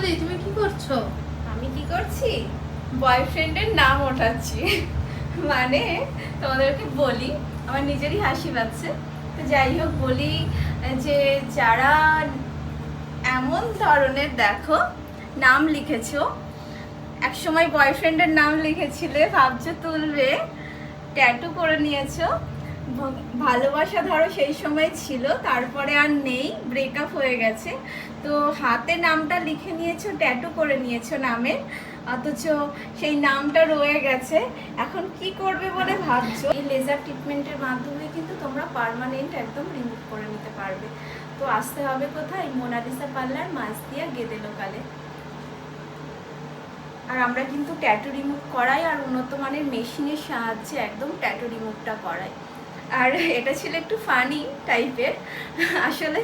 বৌদি তুমি কি করছো? আমি কি করছি? বয়ফ্রেন্ডের নাম ওঠাচ্ছি। মানে তোমাদেরকে বলি, আমার নিজেরই হাসি পাচ্ছে। তো যাই হোক, বলি যে যারা এমন ধরনের দেখো নাম লিখেছো, একসময় বয়ফ্রেন্ডের নাম লিখেছিলে, ভাবছো তুলবে, ট্যাটু করে নিয়েছো, ভালোবাসা ধরো সেই সময় ছিল, তারপরে আর নেই, ব্রেকআপ হয়ে গেছে, তো হাতে নামটা লিখে নিয়েছো, ট্যাটু করে নিয়েছো নামের, অথচ সেই নামটা রয়ে গেছে। এখন কি করবে বলে ভাবছো? এই লেজার ট্রিটমেন্টের মাধ্যমে কিন্তু তোমরা পার্মানেন্ট একদম রিমুভ করে নিতে পারবে। তো আসতে হবে কোথায়? মোনালিসা পার্লার, মাসদিয়া, গেদে লোকালে। আর আমরা কিন্তু ট্যাটু রিমুভ করাই, আর উন্নত মানের মেশিনের সাহায্যে একদম ট্যাটু রিমুভটা করাই। আর এটা ছিল একটু ফানি টাইপের, আসলে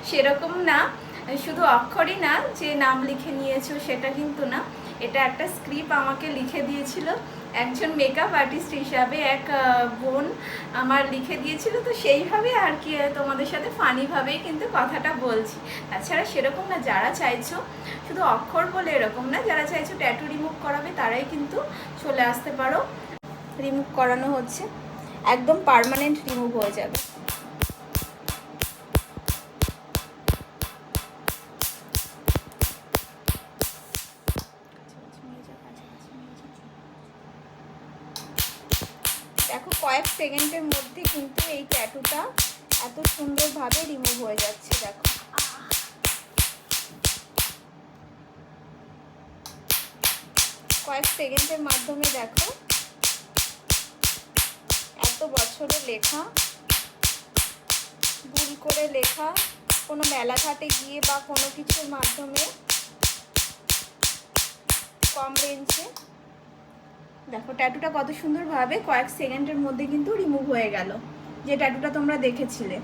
সেরকম না, শুধু অক্ষরই না যে নাম লিখে নিয়েছো সেটা কিন্তু না, এটা একটা স্ক্রিপ্ট আমাকে লিখে দিয়েছিল একজন মেকআপ আর্টিস্ট হিসাবে, এক বোন আমার লিখে দিয়েছিল, তো সেইভাবে আর কি তোমাদের সাথে ফানিভাবেই কিন্তু কথাটা বলছি। তাছাড়া সেরকম না, যারা চাইছো শুধু অক্ষর বলে এরকম না, যারা চাইছো ট্যাটু রিমুভ করাবে তারাই কিন্তু চলে আসতে পারো। রিমুভ করানো হচ্ছে, একদম পার্মানেন্ট রিমুভ হয়ে যাবে। দেখো কয়েক সেকেন্ডের মধ্যে কিন্তু এই ট্যাটুটা এত সুন্দরভাবে রিমুভ হয়ে যাচ্ছে। দেখো কয়েক সেকেন্ডের মাধ্যমে দেখো এত বছরের লেখা, ভুল করে লেখা, কোনো মেলাঘাটে গিয়ে বা কোনো কিছুর মাধ্যমে কম রেঞ্জে, দেখো ট্যাটুটা কত সুন্দরভাবে কয়েক সেকেন্ডের মধ্যে কিন্তু রিমুভ হয়ে গেল। যে ট্যাটুটা তোমরা দেখেছিলে,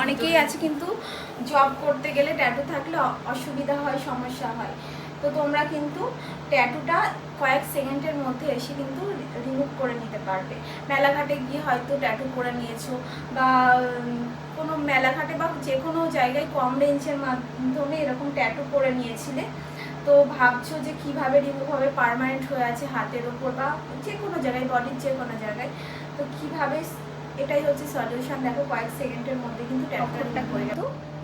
অনেকেই আছে কিন্তু জব করতে গেলে ট্যাটু থাকলে অসুবিধা হয়, সমস্যা হয়, তো তোমরা কিন্তু ট্যাটুটা কয়েক সেকেন্ডের মধ্যে এসে কিন্তু রিমুভ করে নিতে পারবে। মেলাঘাটে গিয়ে হয়তো ট্যাটু করে নিয়েছো, বা কোনো মেলাঘাটে বা যে কোনো জায়গায় কম রেঞ্জের মাধ্যমে এরকম ট্যাটু করে নিয়েছিলে, তো ভাবছো যে কিভাবে রিমুভ হবে, পার্মানেন্ট হয়ে আছে হাতের ওপর বা যে কোনো জায়গায়, বডির যে কোনো জায়গায়, তো কিভাবে, এটাই হচ্ছে সলিউশন। দেখো কয়েক সেকেন্ডের মধ্যে কিন্তু ট্যাটুটা হয়ে গেল,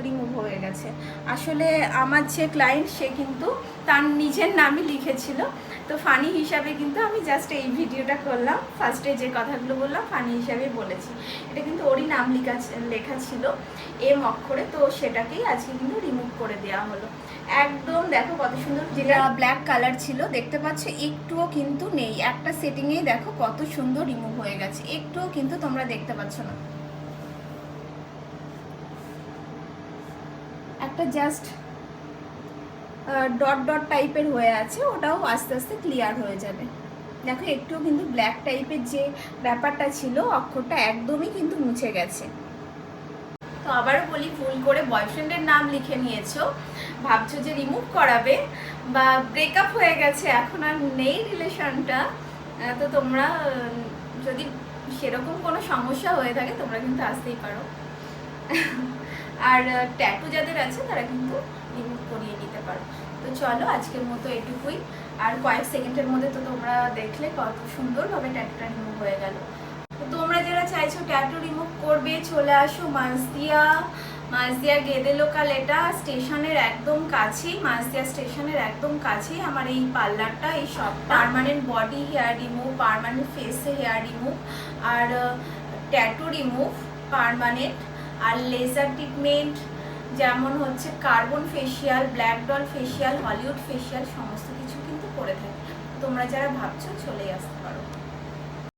রিমুভ হয়ে গেছে। আসলে আমার যে ক্লায়েন্ট সে কিন্তু তার নিজের নামই লিখেছিল, তো ফানি হিসাবে কিন্তু আমি জাস্ট এই ভিডিওটা করলাম, ফার্স্টে যে কথাগুলো বললাম ফানি হিসাবে বলেছি। এটা কিন্তু ওরই নাম লেখা ছিল এম অক্ষরে, তো সেটাকেই আজকে কিন্তু রিমুভ করে দেওয়া হলো। একদম দেখো কত সুন্দর, যেটা ব্ল্যাক কালার ছিল দেখতে পাচ্ছ, একটুও কিন্তু নেই, একটা সেটিংয়েই দেখো কত সুন্দর রিমুভ হয়ে গেছে, একটুও কিন্তু তোমরা দেখতে পাচ্ছ না। একটা জাস্ট ডট ডট টাইপের হয়ে আছে, ওটাও আস্তে আস্তে ক্লিয়ার হয়ে যাবে। দেখো একটুও কিন্তু ব্ল্যাক টাইপের যে ব্যাপারটা ছিল, অক্ষরটা একদমই কিন্তু মুছে গেছে। তো আবারও বলি, ভুল করে বয়ফ্রেন্ডের নাম লিখে নিয়েছো, ভাবছো যে রিমুভ করাবে, বা ব্রেকআপ হয়ে গেছে এখন আর নেই রিলেশনটা, তো তোমরা যদি সেরকম কোনো সমস্যা হয়ে থাকে তোমরা কিন্তু আসতেই পারো। আর ট্যাটু যাদের আছে তারা কিন্তু রিমুভ করিয়ে নিতে পারো। তো চলো আজকের মতো এটুকুই। আর কয়েক সেকেন্ডের মধ্যে তো তোমরা দেখলে কত সুন্দরভাবে ট্যাটুটা রিমুভ হয়ে গেল। তো তোমরা যারা চাইছো ট্যাটু রিমুভ করবে, চলে আসো মাসদিয়া গেদে লোকাল, এটা স্টেশনের একদম কাছেই, মাসদিয়া স্টেশনের একদম কাছেই আমার এই পার্লারটা, এই সব permanent body hair remove, permanent ফেসে হেয়ার রিমুভ, আর ট্যাটু রিমুভ পার্মানেন্ট, আর লেজার ট্রিটমেন্ট, যেমন হচ্ছে carbon facial, black doll facial, Hollywood facial, সমস্ত কিছু কিন্তু করে থাকে। তোমরা যারা ভাবছো চলেই আসতে পারো।